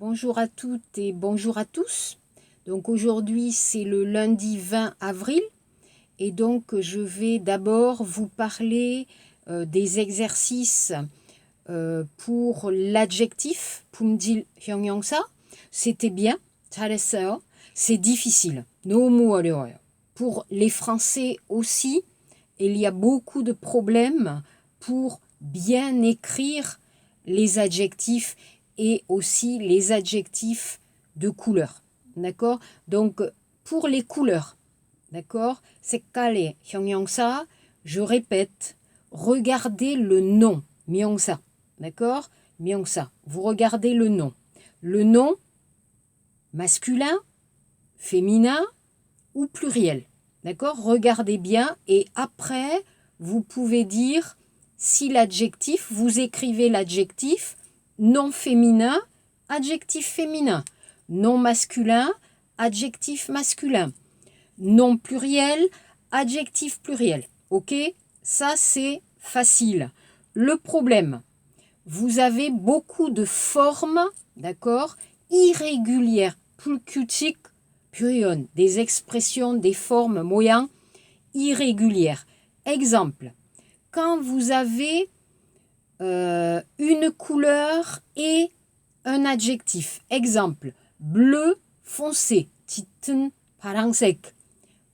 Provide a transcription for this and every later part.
Bonjour à toutes et bonjour à tous. Donc aujourd'hui c'est le lundi 20 avril et donc je vais d'abord vous parler des exercices pour l'adjectif 품질 형용사. C'était bien, 잘했어요. C'est difficile, 너무 어려워요. Pour les Français aussi, il y a beaucoup de problèmes pour bien écrire les adjectifs et aussi les adjectifs de couleur. D'accord? Donc, pour les couleurs, d'accord? 색깔의 형용사, je répète, regardez le nom, 명사. D'accord? 명사. Vous regardez le nom. Le nom, masculin, féminin ou pluriel. D'accord? Regardez bien et après, vous pouvez dire si l'adjectif, vous écrivez l'adjectif non féminin, adjectif féminin, non masculin, adjectif masculin, non pluriel, adjectif pluriel. Ok? Ça, c'est facile. Le problème, vous avez beaucoup de formes, d'accord, irrégulières, 불규칙 표현, des expressions, des formes, moyens irrégulières. Exemple, quand vous avez une couleur et un adjectif. Exemple, bleu foncé, 짙은 파랑색.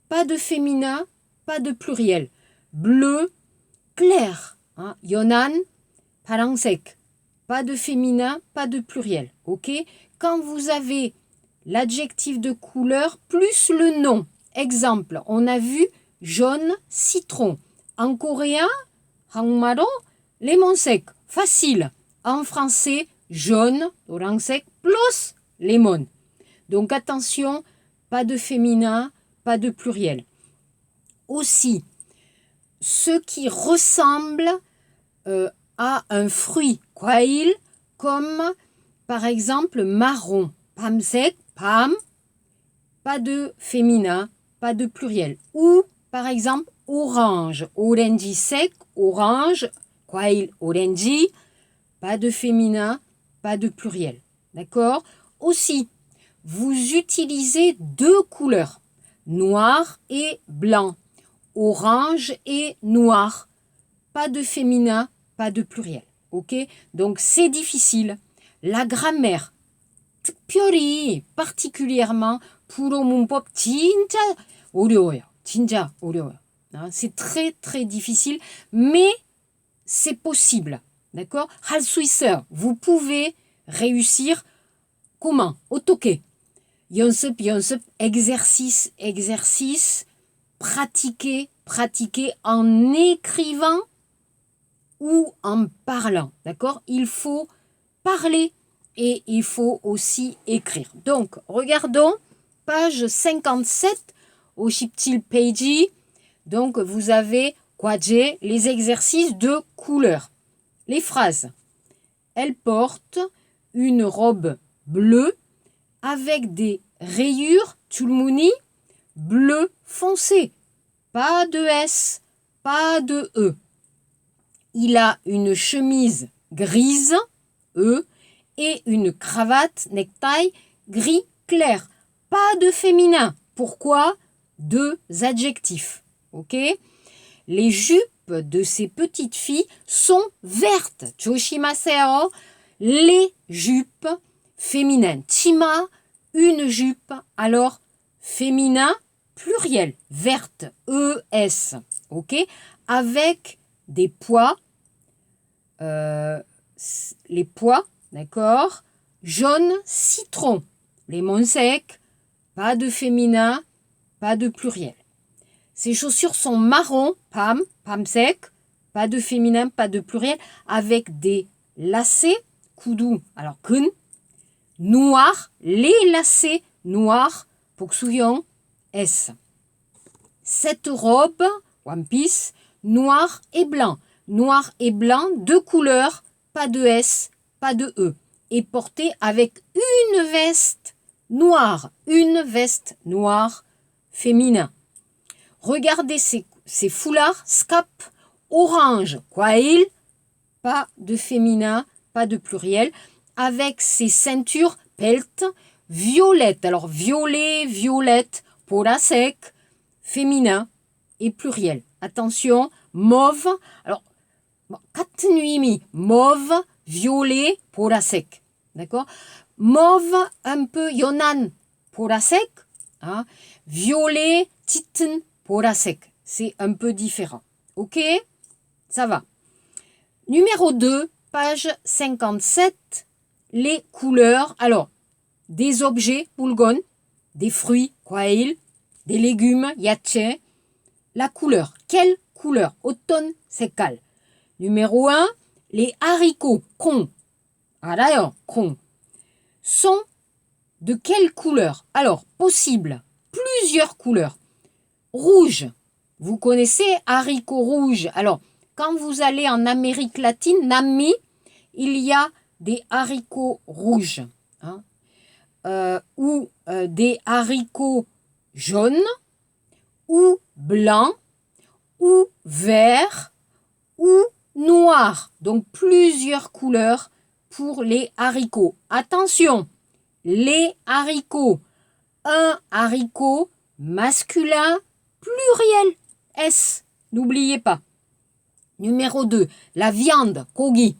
Pas de féminin, pas de pluriel. Bleu clair, hein, 연한 파랑색. Pas de féminin, pas de pluriel. Ok? Quand vous avez l'adjectif de couleur plus le nom. Exemple, on a vu jaune citron. En coréen, 한국말로 레몬색. Facile. En français, jaune, 노란색 plus lemon. Donc attention, pas de féminin, pas de pluriel. Aussi, ce qui ressemble à un fruit, 과일, comme par exemple marron, 밤색, 밤, pas de féminin, pas de pluriel. Ou par exemple orange, 오렌지 sec, orange, 과일, 오렌지, pas de féminin, pas de pluriel. D'accord? Aussi, vous utilisez deux couleurs, noir et blanc, orange et noir. Pas de féminin, pas de pluriel. Ok? Donc c'est difficile. La grammaire, 특별히, particulièrement, 불어문법 진짜 어려워요. 진짜 어려워요. C'est très très difficile, mais c'est possible. D'accord? 할 수 있어요. Vous pouvez réussir. Comment? 어떻게? 연습, 연습, exercice, exercice, pratiquer, pratiquer en écrivant ou en parlant. D'accord? Il faut parler et il faut aussi écrire. Donc, regardons page 57 au 17페이지. Donc, vous avez 과제, les exercices de couleur. Les phrases. Elle porte une robe bleue avec des rayures, 줄무늬, bleu foncé. Pas de S, pas de E. Il a une chemise grise, E, et une cravate, necktie, gris clair. Pas de féminin. Pourquoi? Deux adjectifs. Ok? Les jupes de ces petites filles sont vertes. 조심하세요. Les jupes féminines. 치마, une jupe. Alors, féminin, pluriel. Verte. ES. Ok? Avec des pois. Les pois. D'accord? Jaune, citron. Lemon sec. Pas de féminin, pas de pluriel. Ces chaussures sont marron, pam, sec, pas de féminin, pas de pluriel, avec des lacets, kudu, alors kun, noir, les lacets noirs, 복수형, S. Cette robe, one piece, noir et blanc, deux couleurs, pas de S, pas de E, et portée avec une veste noire féminin. Regardez ces foulards, scap, orange, 과일, pas de féminin, pas de pluriel, avec ces ceintures pelt. Violette, alors violet, violette, 보라색, féminin et pluriel. Attention, mauve, alors 같은 의미, mauve, violet, 보라색. D'accord? Mauve, un peu 연한, 보라색. Hein? Violet, 짙은, 보라색. C'est un peu différent. Ok? Ça va. Numéro 2, page 57, les couleurs. Alors, des objets, bulgon, des fruits, 과일, des légumes, 야채. La couleur. Quelle couleur? Automne, 색깔. Numéro 1, les haricots, 콩. 알아요, 콩. Sont de quelle couleur? Alors, possible, plusieurs couleurs. Rouge. Vous connaissez haricots rouges. Alors, quand vous allez en Amérique latine, Nami, il y a des haricots rouges. Hein, ou des haricots jaunes, ou blancs, ou verts, ou noirs. Donc, plusieurs couleurs pour les haricots. Attention, les haricots. Un haricot masculin, pluriel, S. N'oubliez pas. Numéro 2, la viande, kogi.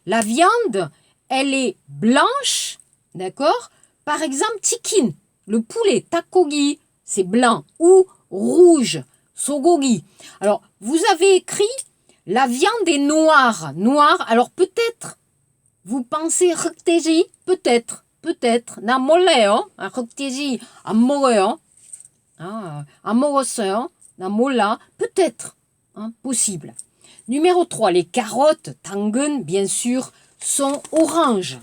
La viande, elle est blanche, d'accord? Par exemple, chicken, le poulet, takogi, c'est blanc. Ou rouge, sogogi. Alors, vous avez écrit, la viande est noire. Noire, alors peut-être, vous pensez 흑돼지? Peut-être, peut-être. 나 몰라요. 흑돼지 안 먹어요. 안 먹었어요. 나 몰라. Peut-être, possible. Numéro 3, les carottes, 당근, bien sûr, sont oranges.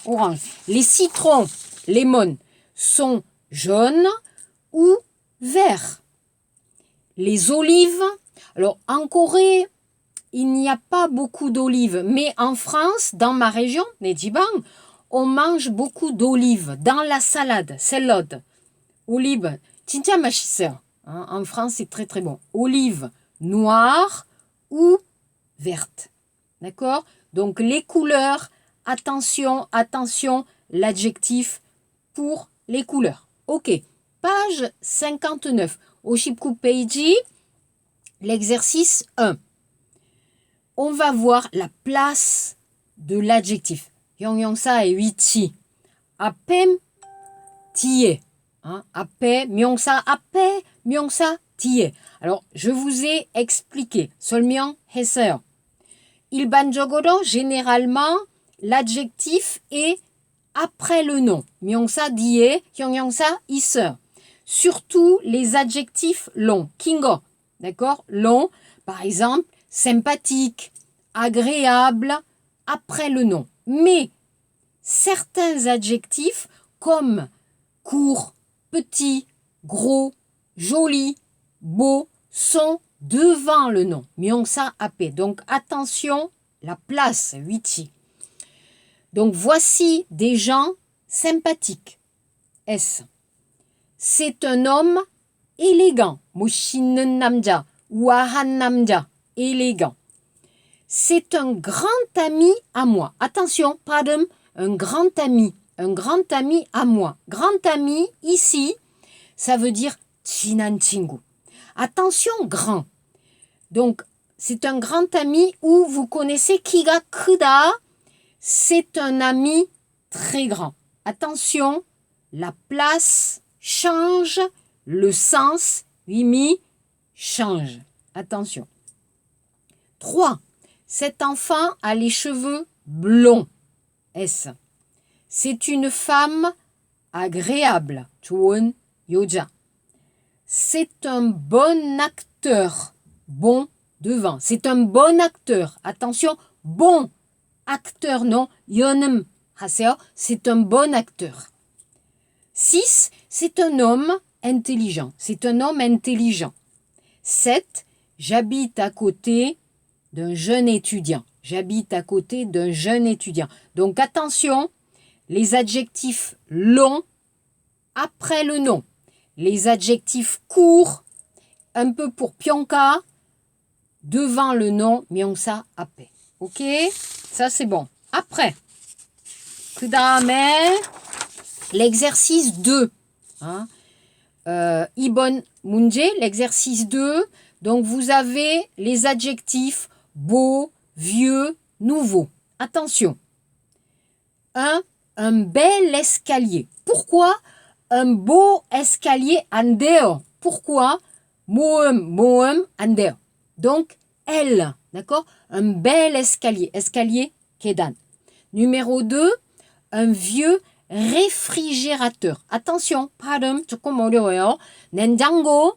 Orange. Les citrons, lemon, sont jaunes ou verts. Les olives, alors en Corée, il n'y a pas beaucoup d'olives, mais en France, dans ma région, Nejibang, on mange beaucoup d'olives dans la salade, salade. Olives, 진짜 맛있어요. En France, c'est très très bon. Olives noires ou vertes. D'accord? Donc les couleurs, attention, attention, l'adjectif pour les couleurs. Ok, page 59. Oshipku Peiji, l'exercice 1. On va voir la place de l'adjectif. 형용사 et 위치. 앞에, 뒤에. 앞에, 명사 앞에, 명사 뒤에. Alors, je vous ai expliqué. 설명했어요. 일반적으로, généralement, l'adjectif est après le nom. 명사 뒤에, 형용사 있어요. Surtout les adjectifs longs. 긴거, d'accord? Long, par exemple, sympathique, agréable, après le nom. Mais certains adjectifs comme court, petit, gros, joli, beau sont devant le nom. 명사 앞에. Donc attention, la place, 위치. Donc voici des gens sympathiques. S. C'est un homme élégant. 멋있는 남자, 우아한 남자, élégant. C'est un grand ami à moi. Attention, pardon, un grand ami à moi. Grand ami, ici, ça veut dire 친한 친구. Attention, grand. Donc, c'est un grand ami où vous connaissez 키가 크다. C'est un ami très grand. Attention, la place change, le sens, 의미, change. Attention. 3. Cet enfant a les cheveux blonds. S. C'est une femme agréable. 좋은 여자. C'est un bon acteur. Bon devant. C'est un bon acteur. Attention, bon acteur, non. 연음 하세요. C'est un bon acteur. 6. C'est un homme intelligent. C'est un homme intelligent. 7. J'habite à côté d'un jeune étudiant. J'habite à côté d'un jeune étudiant. Donc attention, les adjectifs longs après le nom. Les adjectifs courts, un peu pour Pionka, devant le nom, 명사 앞에. Ok? Ça c'est bon. Après, 그 다음에 l'exercice 2. Hein. Ibon Munje, l'exercice 2. Donc, vous avez les adjectifs beau, vieux, nouveau. Attention. Un bel escalier. Pourquoi un beau escalier andeo? Pourquoi moem andeo? Donc, elle, d'accord? Un bel escalier. Escalier, kedan. Numéro 2, un vieux réfrigérateur. Attention, 발음 조금 어려워요. 냉장고,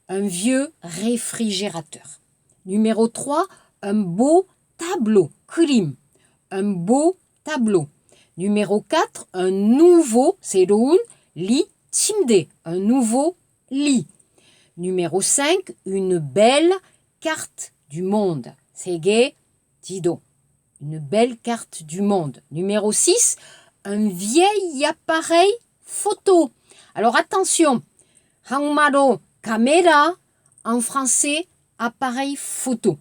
un vieux réfrigérateur. Numéro 3, un beau tableau. 그림, un beau tableau. Numéro 4, un nouveau, 새로운 lit, 침대, un nouveau lit. Numéro 5, une belle carte du monde. 세계 지도. Une belle carte du monde. Numéro 6, un vieil appareil photo. Alors attention, 한국말로 caméra, en français, appareil photo.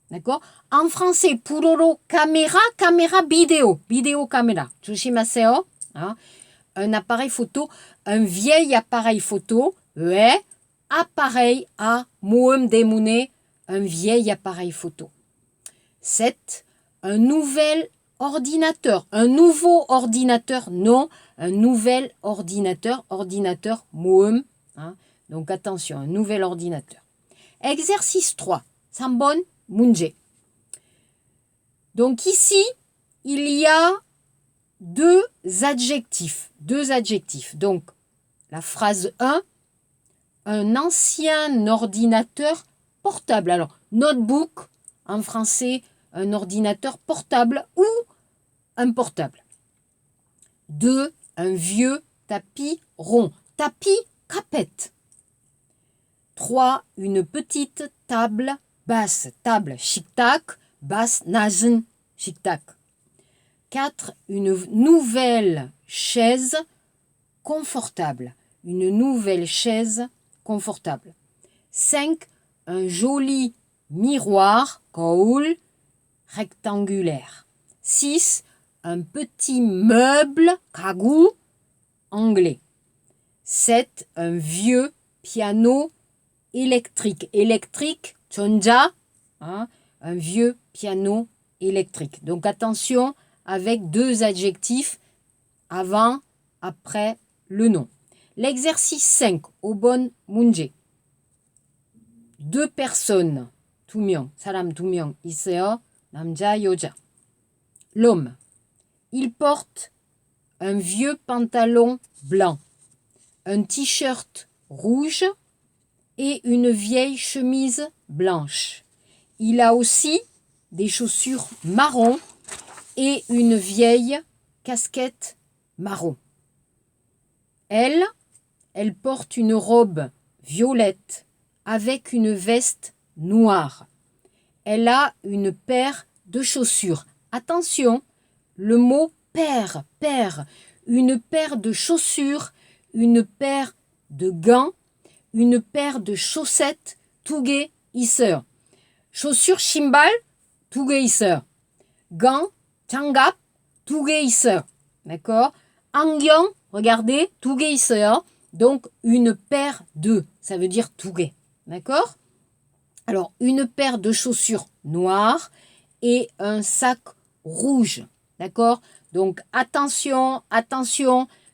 D'accord? En français, 불어로 caméra, caméra vidéo. Vidéo caméra. 조심하세요. Hein? Un appareil photo, un vieil appareil photo. 왜? Appareil à 모음 대문에 un vieil appareil photo. 7. Un nouvel ordinateur. Un nouveau ordinateur, non. Un nouvel ordinateur. Ordinateur, moum. Hein. Donc attention, un nouvel ordinateur. Exercice 3. 3번 문제. Donc ici, il y a deux adjectifs. Donc, la phrase 1, un ancien ordinateur portable. Alors, notebook, en français, un ordinateur portable ou un portable. 2, un vieux tapis rond. Tapis, carpet. 3, une petite table basse. Table, 식탁, basse, 낮은 식탁. 4, une nouvelle chaise confortable. Une nouvelle chaise confortable. 5, un joli miroir, 거울, rectangulaire. 6, un petit meuble, 가구, anglais. 7, un vieux piano électrique. Électrique, 전자, hein, un vieux piano électrique. Donc attention avec deux adjectifs avant, après le nom. L'exercice 5, 오번 문제. Deux personnes, 사람 2명 있어요. 남자, 여자. L'homme, il porte un vieux pantalon blanc, un t-shirt rouge et une vieille chemise blanche. Il a aussi des chaussures marron et une vieille casquette marron. Elle porte une robe violette avec une veste noire. Elle a une paire de chaussures. Attention, le mot paire, une paire de chaussures, une paire de gants, une paire de chaussettes, 두 개 있어요. chaussures, 신발, 두 개 있어요. gants, 장갑, 두 개 있어요. D'accord? 안경, regardez, 두 개 있어요. Donc, une paire de, ça veut dire 두 개. D'accord? Alors, une paire de chaussures noires et un sac rouge. D'accord? Donc, attention,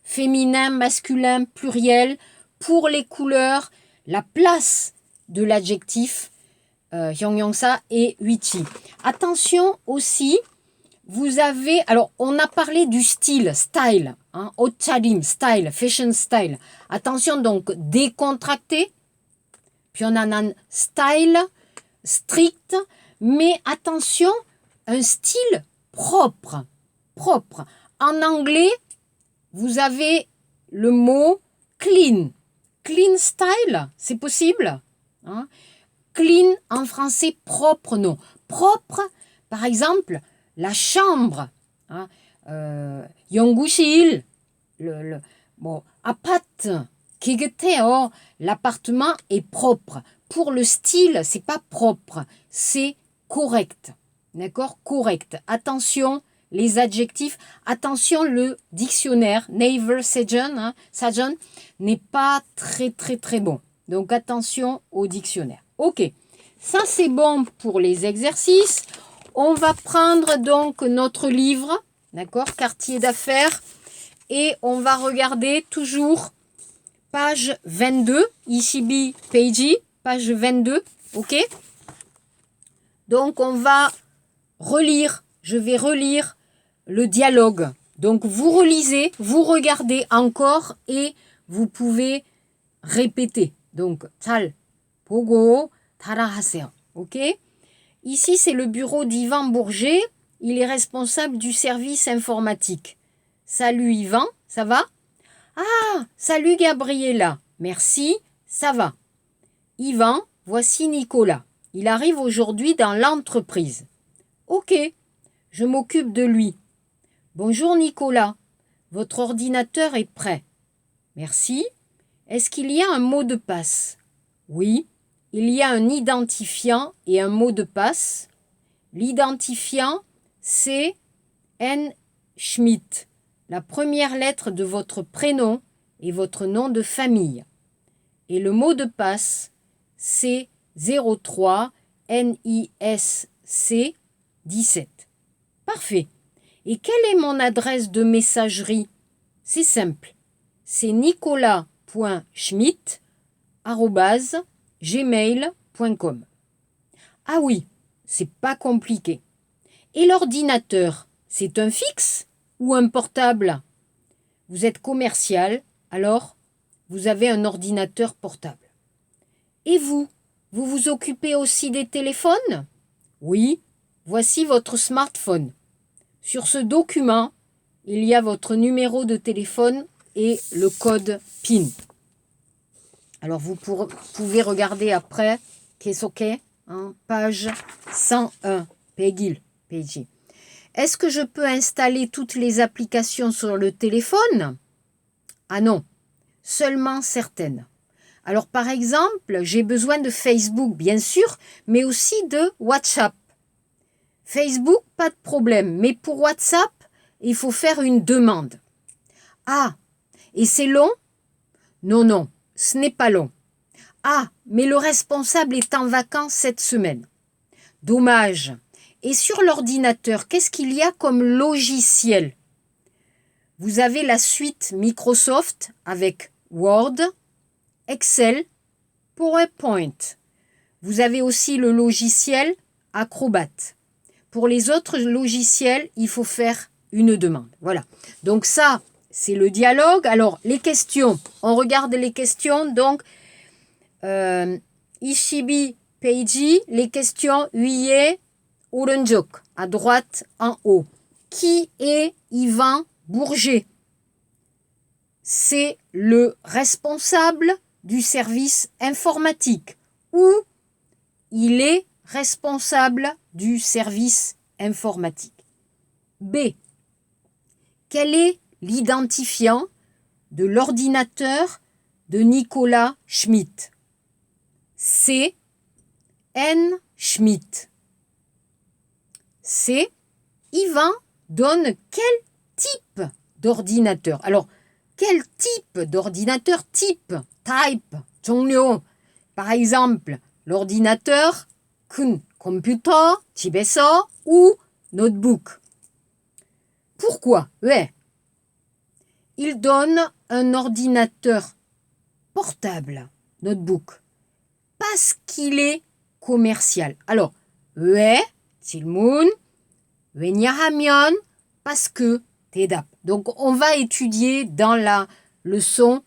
féminin, masculin, pluriel, pour les couleurs, la place de l'adjectif 형용사 et 위치. Attention aussi, vous avez, alors on a parlé du style, hein, 옷차림, style, fashion style. Attention donc, décontracté, 편안한 style, strict, mais attention, un style propre. En anglais, vous avez le mot clean. Clean style, c'est possible, hein? Clean en français, propre, non. Propre, par exemple, la chambre, hein? 연구실, 아파트, 깨끗해요. L'appartement est propre. Pour le style, c'est pas propre, c'est correct. D'accord? Correct. Attention, les adjectifs. Attention, le dictionnaire Naval Surgeon n'est pas très bon. Donc attention au dictionnaire. Ok, ça c'est bon pour les exercices. On va prendre donc notre livre, d'accord, quartier d'affaires, et on va regarder toujours page 22, Ishibi Peiji, page 22, ok. Donc on va relire, je vais relire le dialogue. Donc vous relisez, vous regardez encore et vous pouvez répéter. Donc 잘 보고 따라하세요. Ok? Ici c'est le bureau d'Yvan Bourget. Il est responsable du service informatique. Salut Yvan, ça va? Ah, salut Gabriella. Merci, ça va. Yvan, voici Nicolas. Il arrive aujourd'hui dans l'entreprise. Ok, je m'occupe de lui. Bonjour Nicolas, votre ordinateur est prêt. Merci. Est-ce qu'il y a un mot de passe? Oui, il y a un identifiant et un mot de passe. L'identifiant, c'est N. Schmidt, la première lettre de votre prénom et votre nom de famille. Et le mot de passe, c'est 03 NISC 17. Parfait. Et quelle est mon adresse de messagerie? C'est simple. C'est nicolas.schmidt@gmail.com. Ah oui, c'est pas compliqué. Et l'ordinateur, c'est un fixe ou un portable? Vous êtes commercial, alors vous avez un ordinateur portable. Et vous vous occupez aussi des téléphones? Oui, voici votre smartphone. Sur ce document, il y a votre numéro de téléphone et le code PIN. Alors vous pouvez regarder après, qu'est-ce OK, hein, page 101, Peggy. Est-ce que je peux installer toutes les applications sur le téléphone? Ah non, seulement certaines. Alors par exemple, j'ai besoin de Facebook, bien sûr, mais aussi de WhatsApp. Facebook, pas de problème, mais pour WhatsApp, il faut faire une demande. Ah, et c'est long? Non, ce n'est pas long. Ah, mais le responsable est en vacances cette semaine. Dommage. Et sur l'ordinateur, qu'est-ce qu'il y a comme logiciel? Vous avez la suite Microsoft avec Word, Excel, PowerPoint. Vous avez aussi le logiciel Acrobat. Pour les autres logiciels, il faut faire une demande. Voilà. Donc ça, c'est le dialogue. Alors, les questions. On regarde les questions. Donc, Ishibi Peiji, les questions 위에 오른쪽, à droite en haut. Qui est Yvan Bourget? C'est le responsable du service informatique ou il est responsable du service informatique. B. Quel est l'identifiant de l'ordinateur de Nicolas Schmidt? C. N. Schmidt. C. Yvan donne quel type d'ordinateur? Alors, quel type d'ordinateur? Type, 종류. Par exemple, l'ordinateur 큰 컴퓨터 집에서 ou notebook. Pourquoi? 왜? Il donne un ordinateur portable, notebook, parce qu'il est commercial. Alors, 왜? 질문. 왜냐하면, parce que, 대답. Donc, on va étudier dans la leçon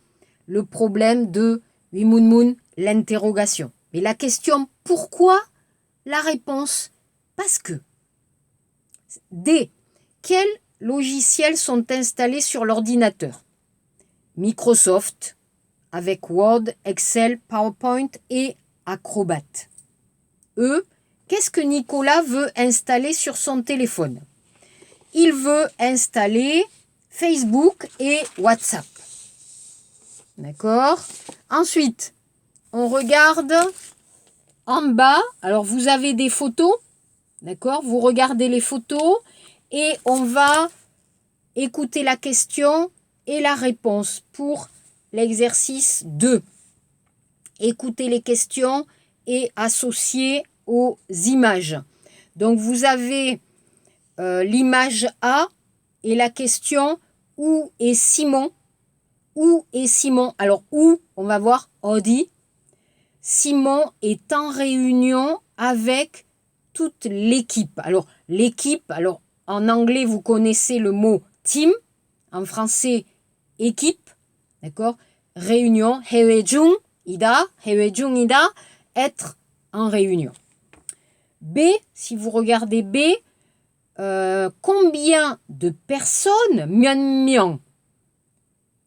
le problème de 위문문, l'interrogation. Mais la question pourquoi? La réponse parce que. D. Quels logiciels sont installés sur l'ordinateur? Microsoft avec Word, Excel, PowerPoint et Acrobat. E. Qu'est-ce que Nicolas veut installer sur son téléphone? Il veut installer Facebook et WhatsApp. D'accord? Ensuite, on regarde en bas. Alors, vous avez des photos. D'accord? Vous regardez les photos et on va écouter la question et la réponse pour l'exercice 2. Écoutez les questions et associer aux images. Donc vous avez l'image A et la question « Où est Simon ?» Où est Simon? Alors où, on va voir Audi. Simon est en réunion avec toute l'équipe. Alors l'équipe, alors en anglais vous connaissez le mot team, en français équipe, d'accord? Réunion, 해외 중이다, être en réunion. B, si vous regardez B, combien de personnes, 몇 명,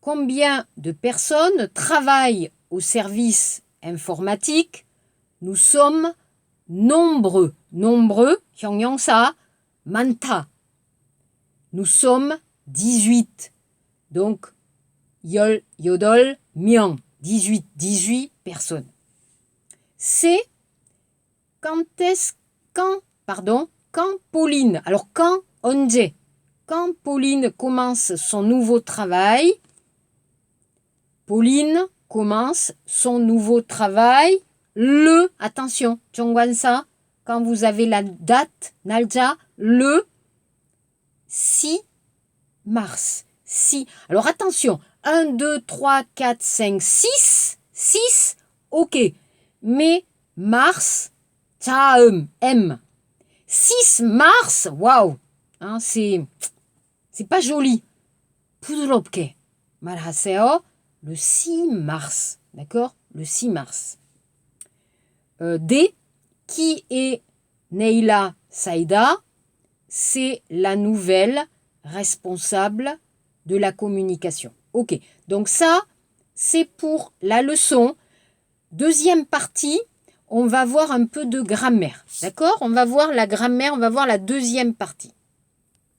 combien de personnes travaillent au service informatique? Nous sommes nombreux. Nombreux, 형용사, 많다. Nous sommes 18. Donc, 18명, 18 personnes. C'est quand Pauline, alors quand, 언제, quand Pauline commence son nouveau travail, Pauline commence son nouveau travail attention, 정관사, quand vous avez la date, 날짜, le 6 mars. 6. Alors attention, 1, 2, 3, 4, 5, 6, ok. Mais mars, 다음, M. 6 mars, waouh, hein, c'est pas joli. 부드럽게 말하세요. Le 6 mars, d'accord? Le 6 mars. D, qui est Neila Saïda? C'est la nouvelle responsable de la communication. Ok, donc ça, c'est pour la leçon. Deuxième partie, on va voir un peu de grammaire, d'accord? On va voir la grammaire, on va voir la deuxième partie.